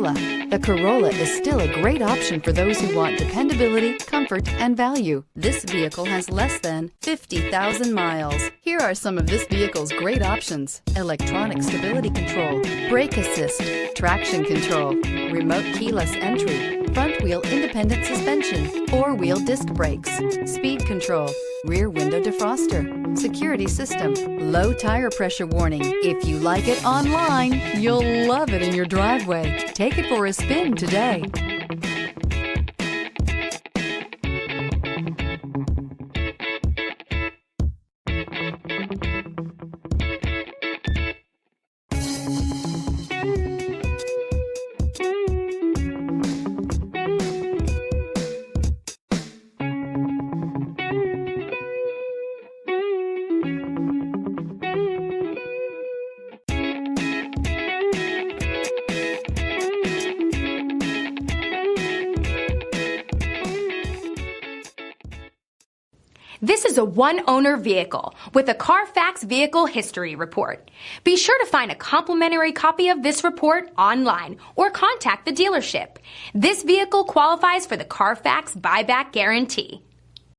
Corolla. The Corolla is still a great option for those who want dependability, comfort, and value. This vehicle has less than 50,000 miles. Here are some of this vehicle's great options: electronic stability control, brake assist, traction control, remote keyless entry, front wheel independent suspension, four-wheel disc brakes, speed control, rear window defroster, security system, low tire pressure warning. If you like it online, you'll love it in your driveway. Take it for a spin today. This is a one-owner vehicle with a Carfax Vehicle History Report. Be sure to find a complimentary copy of this report online or contact the dealership. This vehicle qualifies for the Carfax Buyback Guarantee.